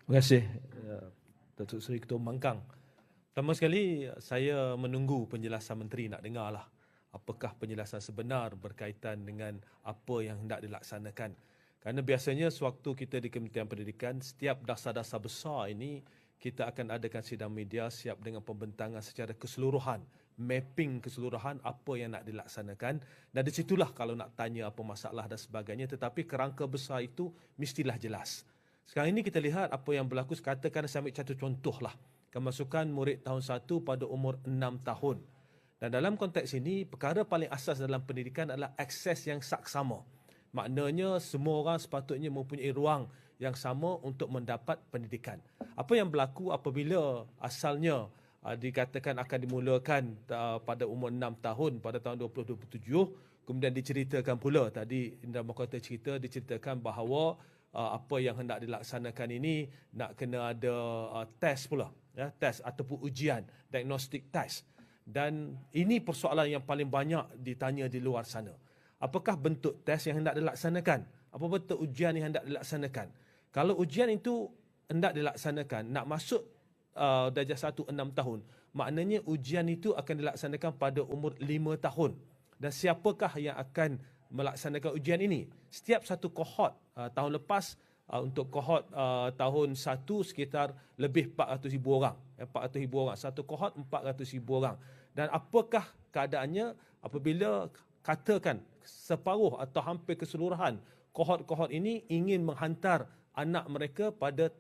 Terima kasih Datuk Seri Ketua Pembangkang. Pertama sekali, saya menunggu penjelasan Menteri, nak dengar lah apakah penjelasan sebenar berkaitan dengan apa yang hendak dilaksanakan. Kerana biasanya sewaktu kita di Kementerian Pendidikan, setiap dasar-dasar besar ini kita akan adakan sidang media siap dengan pembentangan secara keseluruhan, mapping keseluruhan apa yang nak dilaksanakan, dan di situlah kalau nak tanya apa masalah dan sebagainya, tetapi kerangka besar itu mestilah jelas. Sekarang ini kita lihat apa yang berlaku, katakan saya ambil satu contoh lah, kemasukan murid tahun 1 pada umur 6 tahun. Dan dalam konteks ini, perkara paling asas dalam pendidikan adalah akses yang saksama. Maknanya semua orang sepatutnya mempunyai ruang yang sama untuk mendapat pendidikan. Apa yang berlaku apabila asalnya dikatakan akan dimulakan pada umur 6 tahun pada tahun 2027, kemudian diceritakan pula, tadi Indra Mahkota diceritakan bahawa apa yang hendak dilaksanakan ini nak kena ada test pula, ya, test ataupun ujian, diagnostic test. Dan ini persoalan yang paling banyak ditanya di luar sana. Apakah bentuk test yang hendak dilaksanakan? Apa bentuk ujian yang hendak dilaksanakan? Kalau ujian itu hendak dilaksanakan, nak masuk darjah 1 6 tahun, maknanya ujian itu akan dilaksanakan pada umur 5 tahun. Dan siapakah yang akan melaksanakan ujian ini? Setiap satu kohort, tahun lepas untuk kohort tahun 1 sekitar lebih 400,000 orang. 400,000 orang. Satu kohort 400,000 orang. Dan apakah keadaannya apabila katakan separuh atau hampir keseluruhan kohort-kohort ini ingin menghantar anak mereka pada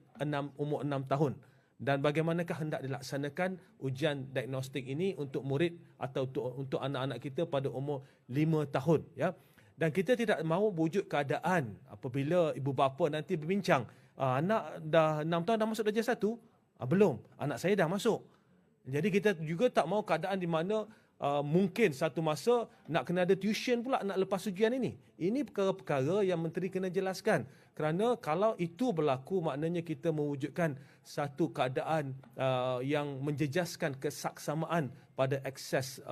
umur 6 tahun? Dan bagaimanakah hendak dilaksanakan ujian diagnostik ini untuk murid atau untuk anak-anak kita pada umur 5 tahun, ya? Dan kita tidak mahu wujud keadaan apabila ibu bapa nanti berbincang, anak dah 6 tahun dah masuk darjah 1? Belum, anak saya dah masuk. Jadi kita juga tak mahu keadaan di mana mungkin satu masa nak kena ada tuition pula nak lepas ujian ini. Ini perkara-perkara yang Menteri kena jelaskan. Kerana kalau itu berlaku, maknanya kita mewujudkan satu keadaan yang menjejaskan kesaksamaan pada akses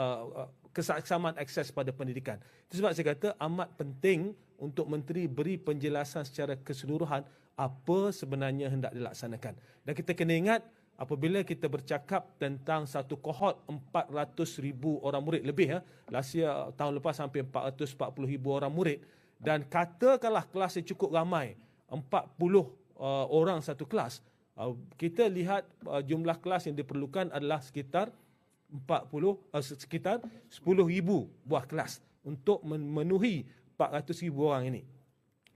pada pendidikan. Itu sebab saya kata amat penting untuk Menteri beri penjelasan secara keseluruhan apa sebenarnya hendak dilaksanakan. Dan kita kena ingat, apabila kita bercakap tentang satu kohort 400,000 orang murid lebih, tahun lepas hampir 440,000 orang murid, dan katakanlah kelas yang cukup ramai, 40 orang satu kelas, kita lihat jumlah kelas yang diperlukan adalah sekitar 10,000 buah kelas untuk memenuhi 400,000 orang ini.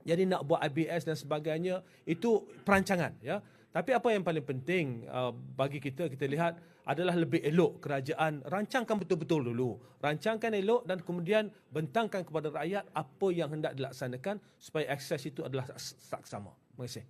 Jadi nak buat IBS dan sebagainya itu perancangan, ya. Tapi apa yang paling penting bagi kita lihat adalah lebih elok kerajaan rancangkan betul-betul dulu. Rancangkan elok dan kemudian bentangkan kepada rakyat apa yang hendak dilaksanakan supaya akses itu adalah saksama. Terima kasih.